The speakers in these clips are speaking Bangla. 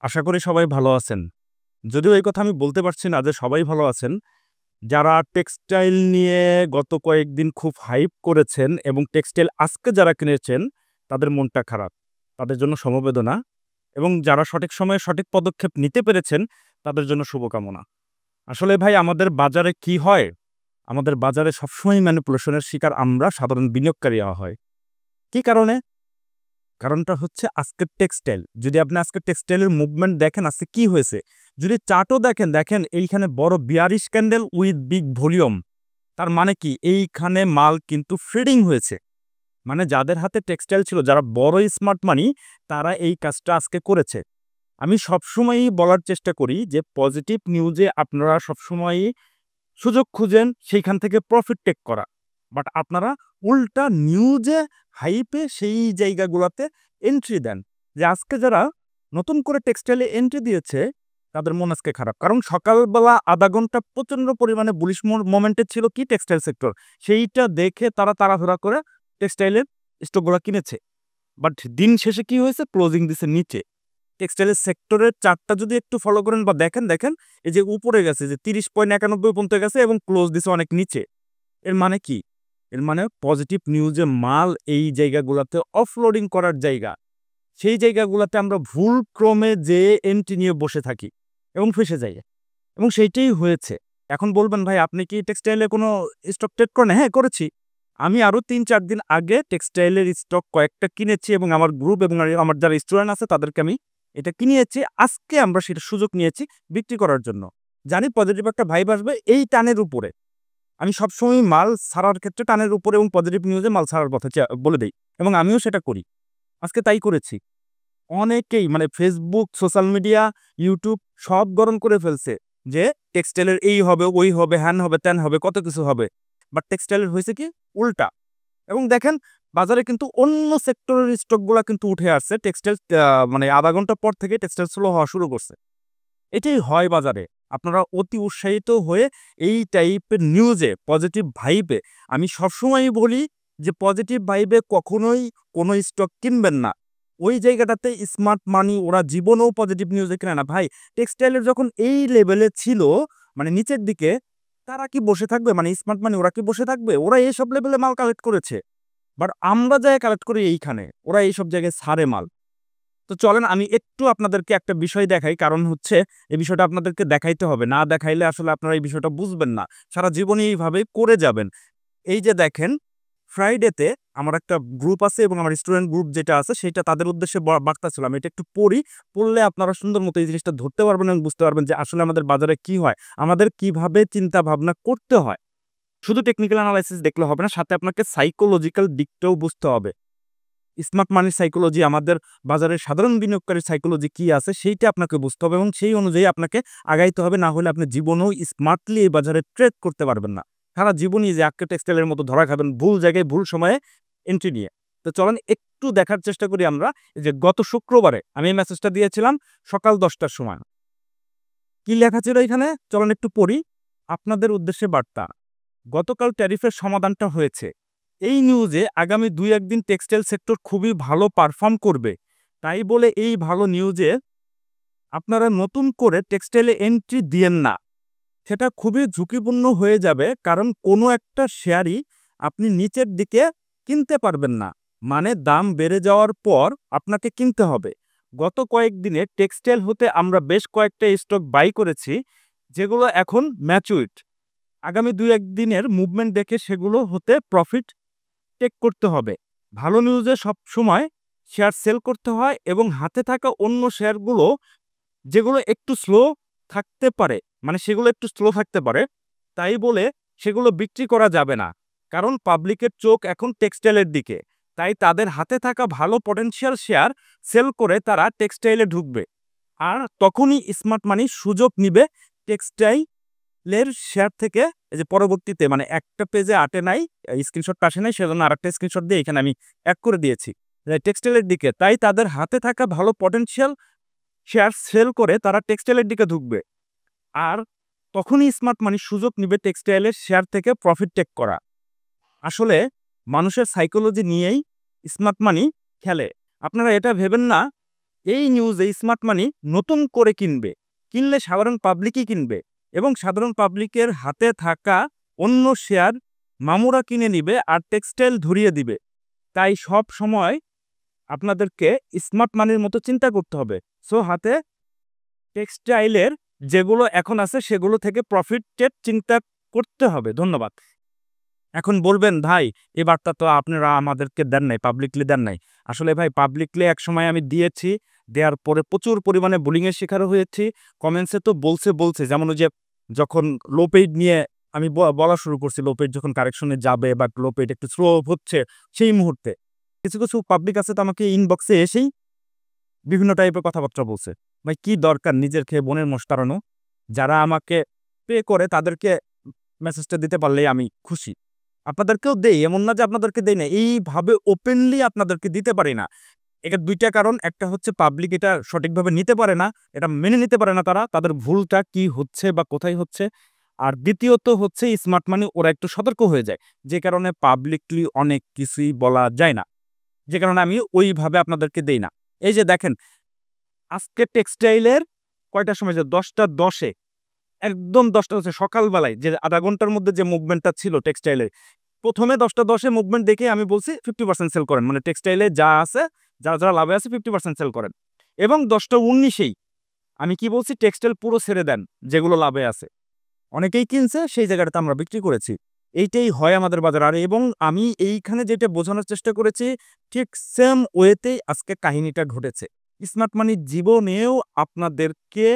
আশা করি সবাই ভালো আছেন। যদিও এই কথা আমি বলতে পারছি না যে সবাই ভালো আছেন। যারা টেক্সটাইল নিয়ে গত কয়েকদিন খুব হাইপ করেছেন এবং টেক্সটাইল আজকে যারা কিনেছেন, তাদের মনটা খারাপ। তাদের জন্য সমবেদনা এবং যারা সঠিক সময়ে সঠিক পদক্ষেপ নিতে পেরেছেন, তাদের জন্য শুভকামনা। আসলে ভাই আমাদের বাজারে কি হয়? আমাদের বাজারে সবসময় ম্যানিপুলেশনের শিকার আমরা সাধারণ বিনিয়োগকারীরা হয়। কি কারণে? কারণটা হচ্ছে আজকের টেক্সটাইল। যদি আপনি আজকের টেক্সটাইলের মুভমেন্ট দেখেন আজকে কি হয়েছে? যদি চার্টও দেখেন এইখানে বড় bearish candle with big volume. তার মানে কি? এইখানে মাল কিন্তু ফিডিং হয়েছে। মানে যাদের হাতে টেক্সটাইল ছিল, যারা বড় স্মার্ট মানি, তারা এই কাজটা আজকে করেছে। আমি সবসময়ই বলার চেষ্টা করি যে পজিটিভ নিউজে আপনারা সবসময়ই সুযোগ খুঁজেন সেইখান থেকে প্রফিট টেক করা। বাট আপনারা উল্টা নিউজে হাইপে সেই জায়গাগুলোতে এন্ট্রি দেন। যে আজকে যারা নতুন করে টেক্সটাইলে এন্ট্রি দিয়েছে তাদের মন আজকে খারাপ। কারণ সকালবেলা আধা ঘন্টা প্রচণ্ড পরিমাণে বুলিশ মোমেন্টে ছিল কি টেক্সটাইল সেক্টর। সেইটা দেখে তারা তাড়াহুড়া করে টেক্সটাইলের স্টকগুলো কিনেছে। বাট দিন শেষে কি হয়েছে? ক্লোজিং দিছে নিচে। টেক্সটাইলের সেক্টরের চার্টটা যদি একটু ফলো করেন বা দেখেন এই যে উপরে গেছে যে 30.91 পর্যন্ত গেছে এবং ক্লোজ দিছে অনেক নিচে। এর মানে কি? এর মানে পজিটিভ নিউজে মাল এই জায়গাগুলোতে অফলোডিং করার জায়গা। সেই জায়গাগুলোতে আমরা ভুল ক্রমে যেয়ে এন্ট্রি নিয়ে বসে থাকি এবং ফেঁসে যাই। এবং সেইটাই হয়েছে। এখন বলবেন ভাই আপনি কি টেক্সটাইলে কোনো স্টক ট্রেড করেন? হ্যাঁ, করেছি। আমি আরো ৩-৪ দিন আগে টেক্সটাইলের স্টক কয়েকটা কিনেছি এবং আমার গ্রুপ এবং আমার যারা স্টুডেন্ট আছে তাদেরকে আমি এটা কিনিয়েছি। আজকে আমরা সেটা সুযোগ নিয়েছি বিক্রি করার জন্য। জানি পজিটিভ একটা ভাইব আসবে এই টানের উপরে। আমি সবসময় মাল ছাড়ার ক্ষেত্রে টানের উপরে এবং পজিটিভ নিউজে মাল ছাড়ার কথা বলে দেই এবং আমিও সেটা করি। আজকে তাই করেছি। অনেকেই মানে Facebook, সোশ্যাল মিডিয়া, YouTube সব গরম করে ফেলছে যে টেক্সটাইলের এই হবে, ওই হবে, হ্যান হবে, ত্যান হবে, কত কিছু হবে। বাট টেক্সটাইলের হয়েছে কি? উল্টা। এবং দেখেন বাজারে কিন্তু অন্য সেক্টরের স্টকগুলা কিন্তু উঠে আসছে। টেক্সটাইল মানে আধা ঘন্টা পর থেকে টেক্সটাইল স্লো হওয়া শুরু করছে। এটাই হয় বাজারে। আপনারা অতি উৎসাহিত হয়ে এই টাইপের নিউজে পজিটিভ ভাইবে আমি সবসময়ই বলি যে পজিটিভ ভাইবে কখনোই কোনো স্টক কিনবেন না। ওই জায়গাটাতে স্মার্ট মানি ওরা জীবনেও পজিটিভ নিউজে কেনে না। ভাই টেক্সটাইলের যখন এই লেভেলে ছিল মানে নিচের দিকে, তারা কি বসে থাকবে? মানে স্মার্ট মানি ওরা কি বসে থাকবে? ওরা এইসব লেভেলে মাল কালেক্ট করেছে। বাট আমরা যাই কালেক্ট করি এইখানে, ওরা এইসব জায়গায় ছাড়ে মাল। তো চলেন আমি একটু আপনাদেরকে একটা বিষয় দেখাই। কারণ হচ্ছে এই বিষয়টা আপনাদেরকে দেখাইতে হবে। না দেখাইলে আসলে আপনারা এই বিষয়টা বুঝবেন না। সারা জীবনই এইভাবে করে যাবেন। এই যে দেখেন, ফ্রাইডেতে আমার একটা গ্রুপ আছে এবং আমার স্টুডেন্ট গ্রুপ যেটা আছে সেটা তাদের উদ্দেশ্যে বার্তা ছিল। আমি এটা একটু পড়ি। পড়লে আপনারা সুন্দর মতো এই জিনিসটা ধরতে পারবেন এবং বুঝতে পারবেন যে আসলে আমাদের বাজারে কি হয়, আমাদের কিভাবে চিন্তা ভাবনা করতে হয়। শুধু টেকনিক্যাল অ্যানালাইসিস দেখলে হবে না, সাথে আপনাকে সাইকোলজিক্যাল দিকটাও বুঝতে হবে। স্মার্ট মানির সাইকোলজি, আমাদের বাজারের সাধারণ বিনিয়োগকারীর সাইকোলজি কি আছে সেইটা আপনাকে বুঝতে হবে এবং সেই অনুযায়ী আপনাকে আগাইতে হবে। না হলে আপনি জীবনেও স্মার্টলি এই বাজারে ট্রেড করতে পারবেন না। সারা জীবনই যে আক্কে টেক্সটাইলের মতো ধরা খাবেন ভুল জায়গায় ভুল সময়ে এন্ট্রি নিয়ে। তো চলেন একটু দেখার চেষ্টা করি আমরা। এই যে গত শুক্রবারে আমি এই মেসেজটা দিয়েছিলাম সকাল 10টার সময়। কি লেখা ছিল এখানে? চলেন একটু পড়ি। আপনাদের উদ্দেশ্যে বার্তা। গতকাল ট্যারিফের সমাধানটা হয়েছে। এই নিউজে আগামী ২-১ দিন টেক্সটাইল সেক্টর খুবই ভালো পারফর্ম করবে। তাই বলে এই ভালো নিউজে আপনারা নতুন করে টেক্সটাইলে এন্ট্রি দিয়েন না। সেটা খুবই ঝুঁকিপূর্ণ হয়ে যাবে। কারণ কোনো একটা শেয়ারই আপনি নিচের দিকে কিনতে পারবেন না। মানে দাম বেড়ে যাওয়ার পর আপনাকে কিনতে হবে। গত কয়েকদিনে টেক্সটাইল হতে আমরা বেশ কয়েকটা স্টক বাই করেছি যেগুলো এখন ম্যাচুরড। আগামী ২-১ দিনের মুভমেন্ট দেখে সেগুলো হতে প্রফিট টেক করতে হবে। ভালো নিউজে সবসময় শেয়ার সেল করতে হয় এবং হাতে থাকা অন্য শেয়ারগুলো যেগুলো একটু স্লো থাকতে পারে, মানে সেগুলো একটু স্লো থাকতে পারে, তাই বলে সেগুলো বিক্রি করা যাবে না। কারণ পাবলিকের চোখ এখন টেক্সটাইলের দিকে। তাই তাদের হাতে থাকা ভালো পটেনশিয়াল শেয়ার সেল করে তারা টেক্সটাইলে ঢুকবে। আর তখনই স্মার্ট মানি সুযোগ নিবে টেক্সটাইলের শেয়ার থেকে। এই যে পরবর্তীতে মানে একটা পেজে আটে নাই, স্ক্রিনশটটা আসে নাই, সেজন্য আরেকটা স্ক্রিনশট দিয়ে এখানে আমি এক করে দিয়েছি টেক্সটাইলের দিকে। তাই তাদের হাতে থাকা ভালো পটেনশিয়াল শেয়ার সেল করে তারা টেক্সটাইলের দিকে ঢুকবে। আর তখনই স্মার্ট মানি সুযোগ নিবে টেক্সটাইলের শেয়ার থেকে প্রফিট টেক করা। আসলে মানুষের সাইকোলজি নিয়েই স্মার্ট মানি খেলে। আপনারা এটা ভেবেন না এই নিউজে স্মার্ট মানি নতুন করে কিনবে, কিনলে সাধারণ পাবলিকই কিনবে এবং সাধারণ পাবলিকের হাতে থাকা অন্য শেয়ার মামুরা কিনে নিবে আর টেক্সটাইল ধরিয়ে দিবে। তাই সব সময় আপনাদেরকে স্মার্ট মানির মতো চিন্তা করতে হবে। সো হাতে টেক্সটাইলের যেগুলো এখন আছে সেগুলো থেকে প্রফিটের চিন্তা করতে হবে। ধন্যবাদ। এখন বলবেন ভাই এই বার্তা তো আপনারা আমাদেরকে দেন নাই, পাবলিকলি দেন নাই। আসলে ভাই পাবলিকলি একসময় আমি দিয়েছি, দেওয়ার পরে প্রচুর পরিমাণে বুলিংয়ের শিকারও হয়েছি। কমেন্টসে তো বলছে যেমন ওই যে যখন লো পেইড নিয়ে আমি বলা শুরু করছি, লো পেইড যখন কারেকশনে যাবে বা লো পেইড একটু স্লো হচ্ছে সেই মুহূর্তে কিছু কিছু পাবলিক আছে তো আমাকে ইনবক্সে এসেই বিভিন্ন টাইপের কথাবার্তা বলছে। ভাই কি দরকার নিজের খেয়ে বোনের মোষ তাড়ানো? যারা আমাকে পে করে তাদেরকে মেসেজটা দিতে পারলেই আমি খুশি। আপনাদেরকেও দেই, এমন না যে আপনাদেরকে দেই না, এইভাবে ওপেনলি আপনাদেরকে দিতে পারি না। এটার ২ টা কারণ। একটা হচ্ছে পাবলিক এটা সঠিকভাবে নিতে পারে না, এটা মেনে নিতে পারে না তারা, তাদের ভুলটা কি হচ্ছে বা কোথায় হচ্ছে। আর দ্বিতীয়ত হচ্ছে স্মার্ট মানি ওরা একটু সতর্ক হয়ে যায়, যে কারণে পাবলিকলি অনেক কিছুই বলা যায় না, যে কারণে আমি ওইভাবে আপনাদেরকে দেই না। এই যে দেখেন আজকে টেক্সটাইলের কয়টার সময়, যে 10টা 10-এ, একদম 10টা 10-এ সকালবেলায় যে আধা ঘন্টার মধ্যে যে মুভমেন্টটা ছিল টেক্সটাইলের, প্রথমে 10টা 10-এ মুভমেন্ট দেখে আমি বলছি 50% সেল করেন, মানে টেক্সটাইলে যা আছে যারা যারা লাভে আছে 50% সেল করেন। এবং 10টা 19-এই আমি কি বলছি, টেক্সটাইল পুরো ছেড়ে দেন যেগুলো লাভে আছে। অনেকেই কিনছে, সেই জায়গাটাতে আমরা বিক্রি করেছি। এইটাই হয় আমাদের বাজার। আর এবং আমি এইখানে যেটা বোঝানোর চেষ্টা করেছি ঠিক সেম ওয়েতেই আজকে কাহিনীটা ঘটেছে। স্মার্ট মানি জীবনেও আপনাদেরকে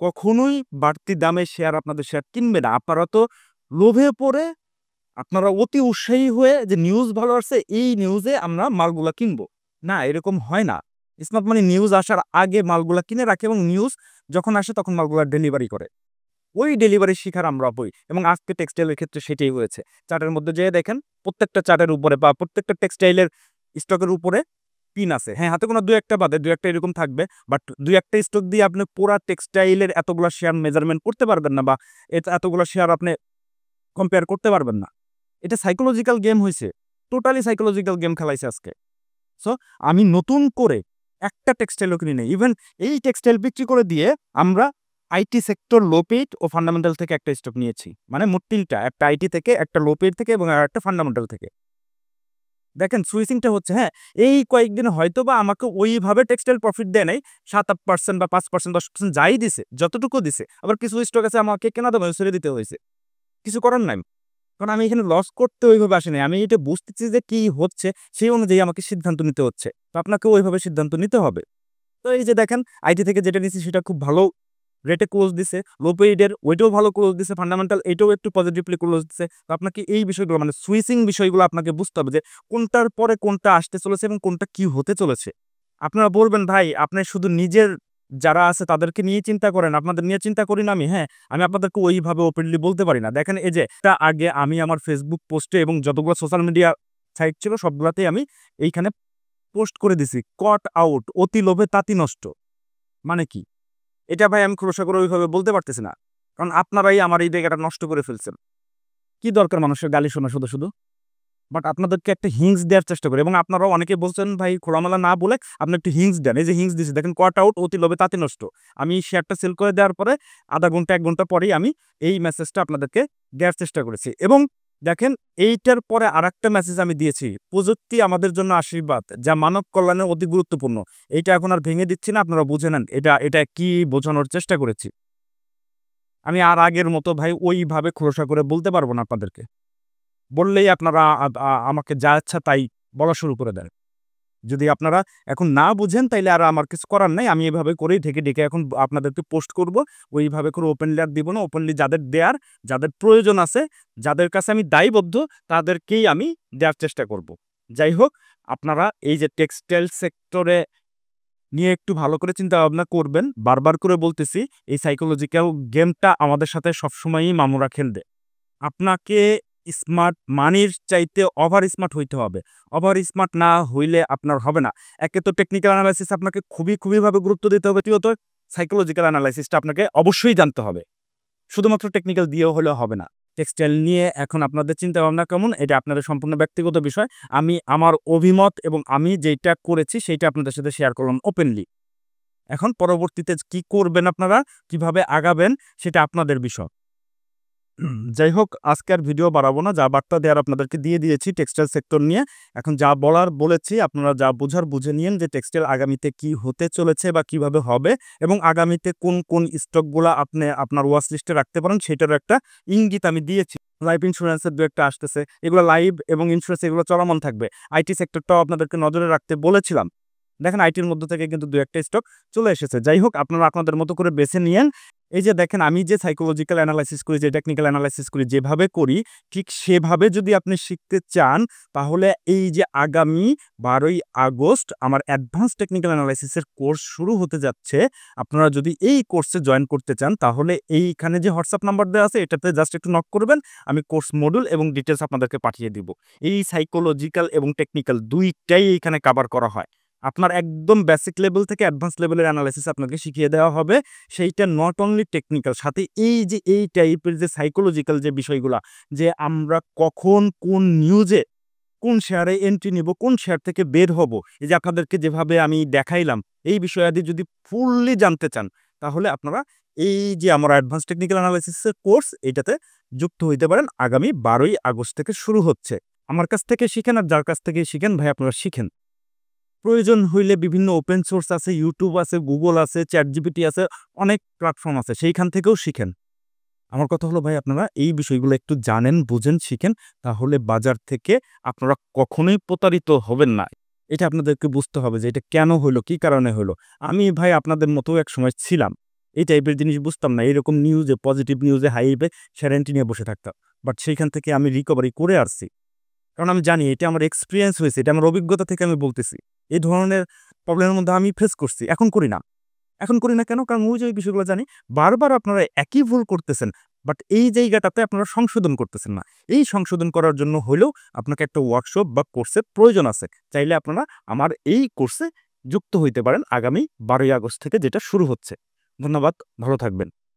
কখনোই বাড়তি দামে আপনাদের শেয়ার কিনবে না। আপনারা তো লোভে পড়ে আপনারা অতি উৎসাহী হয়ে যে নিউজ ভালো আসছে এই নিউজে আমরা মালগুলা কিনবো, না এরকম হয় না। স্মার্ট মানি নিউজ আসার আগে মালগুলা কিনে রাখে এবং নিউজ যখন আসে তখন মালগুলা ডেলিভারি করে। ওই ডেলিভারির শিকার আমরা হই এবং আজকে টেক্সটাইলের ক্ষেত্রে সেটাই হয়েছে। চার্টের মধ্যে যেয়ে দেখেন প্রত্যেকটা চার্টের উপরে বা প্রত্যেকটা টেক্সটাইলের স্টকের উপরে পিন আছে। হ্যাঁ, হাতে কোনো ২-১টা বাদে ২-১টা এরকম থাকবে, বাট ২-১টা স্টক দিয়ে আপনি পুরা টেক্সটাইলের এতগুলা শেয়ার মেজারমেন্ট করতে পারবেন না বা এতগুলা শেয়ার আপনি কম্পেয়ার করতে পারবেন না। এটা সাইকোলজিক্যাল গেম হইছে। টোটালি সাইকোলজিক্যাল গেম খেলাইছে আজকে। সো আমি নতুন করে একটা টেক্সটাইলও কিনি নাই। ইভেন এই টেক্সটাইল বিক্রি করে দিয়ে আমরা আইটি সেক্টর লো পেইড ও ফান্ডামেন্টাল থেকে একটা স্টক নিয়েছি। মানে মোট ৩টা, একটা আইটি থেকে, একটা লো পেইড থেকে এবং আরেকটা ফান্ডামেন্টাল থেকে। দেখেন সুইচিংটা হচ্ছে, হ্যাঁ, এই কয়েকদিন হয়তোবা আমাকে ওইভাবে টেক্সটাইল প্রফিট দেয় নাই। ৭-৮% বা ৫% ১০% যাই দিছে, যতটুকু দিছে। আবার কিছু স্টক আছে আমাকে কেনা দামে ছেড়ে দিতে হয়েছে। কিছু করার নাই। কারণ আমি এখানে লস করতে ওইভাবে আসি নাই। আমি এটা বুঝতেছি যে কি হচ্ছে, সেই অনুযায়ী আমাকে সিদ্ধান্ত নিতে হচ্ছে। তো আপনাকেও ওইভাবে সিদ্ধান্ত নিতে হবে। তো এই যে দেখেন আইটি থেকে যেটা নিচ্ছি সেটা খুব ভালো রেটে ক্লোজ দিছে। লো পেইডের ওইটাও ভালো ক্লোজ দিছে। ফান্ডামেন্টাল এটাও একটু পজিটিভলি ক্লোজ দিছে। তো আপনাকে এই বিষয়গুলো মানে সুইচিং বিষয়গুলো আপনাকে বুঝতে হবে যে কোনটার পরে কোনটা আসতে চলেছে এবং কোনটা কি হতে চলেছে। আপনারা বলবেন ভাই আপনি শুধু নিজের যারা আছে তাদেরকে নিয়ে চিন্তা করেন, আপনাদের নিয়ে চিন্তা করি না আমি। হ্যাঁ, আমি আপনাদেরকে ওইভাবে ওপেনলি বলতে পারি না। দেখেন এই যে এটা আগে আমি আমার ফেসবুক পোস্টে এবং যতগুলো সোশ্যাল মিডিয়া সাইট ছিল সবগুলাতেই আমি এইখানে পোস্ট করে দিছি, কট আউট, অতি লোভে তাঁতি নষ্ট। মানে কি? এটা ভাই আমি খোলসা করে ওইভাবে বলতে পারতেছি না। কারণ আপনারাই আমার এই জায়গাটা নষ্ট করে ফেলছেন। কি দরকার মানুষের গালি শোনা শুধু? বাট আপনাদেরকে একটা হিংস দেওয়ার চেষ্টা করি এবং আপনারাও অনেকে বলছেন ভাই খোলামেলা না বলে আপনি একটু হিংস দেন। এই যে হিংস দিছি দেখেন, কট আউট, অতি লোভে তাঁতি নষ্ট। আমি শেয়ারটা সেল করে দেওয়ার পরে আধা ঘন্টা ১ ঘন্টা পরেই আমি এই মেসেজটা আপনাদেরকে দেওয়ার চেষ্টা করেছি। এবং দেখেন এইটার পরে আরেকটা মেসেজ আমি দিয়েছি, প্রযুক্তি আমাদের জন্য আশীর্বাদ, যা মানব কল্যাণে অতি গুরুত্বপূর্ণ। এইটা এখন আর ভেঙে দিচ্ছি না, আপনারা বুঝে নেন এটা কি বোঝানোর চেষ্টা করেছি। আমি আর আগের মতো ভাই ওইভাবে খোলসা করে বলতে পারবো না আপনাদেরকে। বললেই আপনারা আমাকে যা ইচ্ছা তাই বলা শুরু করে দেন। যদি আপনারা এখন না বুঝেন তাইলে আর আমার কিছু করার নাই। আমি এভাবে করেই ঢেকে এখন আপনাদেরকে পোস্ট করব। ওইভাবে করে ওপেনলি আর দিব না। ওপেনলি যাদের দেয়ার, যাদের প্রয়োজন আছে, যাদের কাছে আমি দায়বদ্ধ তাদেরকেই আমি দেওয়ার চেষ্টা করব। যাই হোক, আপনারা এই যে টেক্সটাইল সেক্টরে নিয়ে একটু ভালো করে চিন্তা ভাবনা করবেন। বারবার করে বলতেছি এই সাইকোলজিক্যাল গেমটা আমাদের সাথে সবসময়ই মামুরা খেলবে। আপনাকে স্মার্ট মানির চাইতে ওভার স্মার্ট হইতে হবে। ওভার স্মার্ট না হইলে আপনার হবে না। একে তো টেকনিক্যাল অ্যানালাইসিস আপনাকে খুবই ভাবে গুরুত্ব দিতে হবে। দ্বিতীয়ত সাইকোলজিক্যাল অ্যানালাইসিসটা আপনাকে অবশ্যই জানতে হবে। শুধুমাত্র টেকনিক্যাল দিয়েও হলেও হবে না। টেক্সটাইল নিয়ে এখন আপনাদের চিন্তা ভাবনা কেমন এটা আপনাদের সম্পূর্ণ ব্যক্তিগত বিষয়। আমি আমার অভিমত এবং আমি যেইটা করেছি সেইটা আপনাদের সাথে শেয়ার করলাম ওপেনলি। এখন পরবর্তীতে কি করবেন আপনারা, কিভাবে আগাবেন সেটা আপনাদের বিষয়। যাই হোক, আজকে আর ভিডিও বাড়াবো না, যা বার্তা দেওয়ার আপনাদেরকে দিয়ে দিয়েছি টেক্সটাইল সেক্টর নিয়ে। এখন যা বলার বলেছি, আপনারা যা বোঝার বুঝে নিয়েন যে টেক্সটাইল আগামীতে কি হতে চলেছে বা কিভাবে হবে, এবং আগামীতে কোন কোন স্টকগুলো আপনি আপনার ওয়াচ লিস্টে রাখতে পারেন সেটারও একটা ইঙ্গিত আমি দিয়েছি। লাইফ ইন্স্যুরেন্সের দু একটা আসতেছে, এগুলো লাইভ এবং ইন্স্যুরেন্স এগুলো চলমান থাকবে। আইটি সেক্টরটাও আপনাদেরকে নজরে রাখতে বলেছিলাম। দেখেন আইটির মধ্য থেকে কিন্তু দু একটা স্টক চলে এসেছে। যাই হোক, আপনারা আপনাদের মতো করে বেছে নিয়েন। এই যে দেখেন, আমি যে সাইকোলজিক্যাল অ্যানালাইসিস করি, যে টেকনিক্যাল অ্যানালাইসিস করি, যেভাবে করি ঠিক সেভাবে যদি আপনি শিখতে চান, তাহলে এই যে আগামী 12ই আগস্ট আমার অ্যাডভান্স টেকনিক্যাল অ্যানালাইসিসের কোর্স শুরু হতে যাচ্ছে। আপনারা যদি এই কোর্সে জয়েন করতে চান, তাহলে এইখানে যে হোয়াটসঅ্যাপ নাম্বার দেওয়া আছে এটাতে জাস্ট একটু নক করবেন, আমি কোর্স মডিউল এবং ডিটেলস আপনাদেরকে পাঠিয়ে দিব। এই সাইকোলজিক্যাল এবং টেকনিক্যাল দুইটাই এইখানে কভার করা হয়। আপনার একদম বেসিক লেভেল থেকে অ্যাডভান্স লেভেলের অ্যানালাইসিস আপনাকে শিখিয়ে দেওয়া হবে। সেইটা নট অনলি টেকনিক্যাল, সাথে এই যে এই টাইপের যে সাইকোলজিক্যাল যে বিষয়গুলা, যে আমরা কখন কোন নিউজে কোন শেয়ারে এন্ট্রি নিব, কোন শেয়ার থেকে বের হব, এই যে আপনাদেরকে যেভাবে আমি দেখাইলাম, এই বিষয়াদি যদি ফুললি জানতে চান, তাহলে আপনারা এই যে আমার অ্যাডভান্স টেকনিক্যাল অ্যানালাইসিসের কোর্স, এটাতে যুক্ত হইতে পারেন। আগামী 12ই আগস্ট থেকে শুরু হচ্ছে। আমার কাছ থেকে শিখেন আর যার কাছ থেকে শিখেন ভাই, আপনারা শিখেন। প্রয়োজন হইলে বিভিন্ন ওপেন সোর্স আছে, ইউটিউব আছে, গুগল আছে, চ্যাটজিপিটি আছে, অনেক প্ল্যাটফর্ম আছে, সেইখান থেকেও শিখেন। আমার কথা হলো ভাই, আপনারা এই বিষয়গুলো একটু জানেন, বুঝেন, শিখেন, তাহলে বাজার থেকে আপনারা কখনোই প্রতারিত হবেন না। এটা আপনাদেরকে বুঝতে হবে যে এটা কেন হইলো, কি কারণে হইলো। আমি ভাই আপনাদের মতো একসময় ছিলাম, এই টাইপের জিনিস বুঝতাম না, এরকম নিউজে, পজিটিভ নিউজে হাইপে শ্যারেন্টি নিয়ে বসে থাকতাম। বাট সেইখান থেকে আমি রিকভারি করে আসছি, কারণ আমি জানি এটা আমার এক্সপেরিয়েন্স হয়েছে, এটা আমার অভিজ্ঞতা থেকে আমি বলতেছি। এই ধরনের প্রবলেমের মধ্যে আমি ফেস করছি, এখন করি না। এখন করি না কেন? কারণ ওই যে ওই বিষয়গুলো জানি। বারবার আপনারা একই ভুল করতেছেন, বাট এই জায়গাটাতে আপনারা সংশোধন করতেছেন না। এই সংশোধন করার জন্য হলেও আপনাকে একটা ওয়ার্কশপ বা কোর্সের প্রয়োজন আছে। চাইলে আপনারা আমার এই কোর্সে যুক্ত হইতে পারেন আগামী 12ই আগস্ট থেকে, যেটা শুরু হচ্ছে। ধন্যবাদ, ভালো থাকবেন।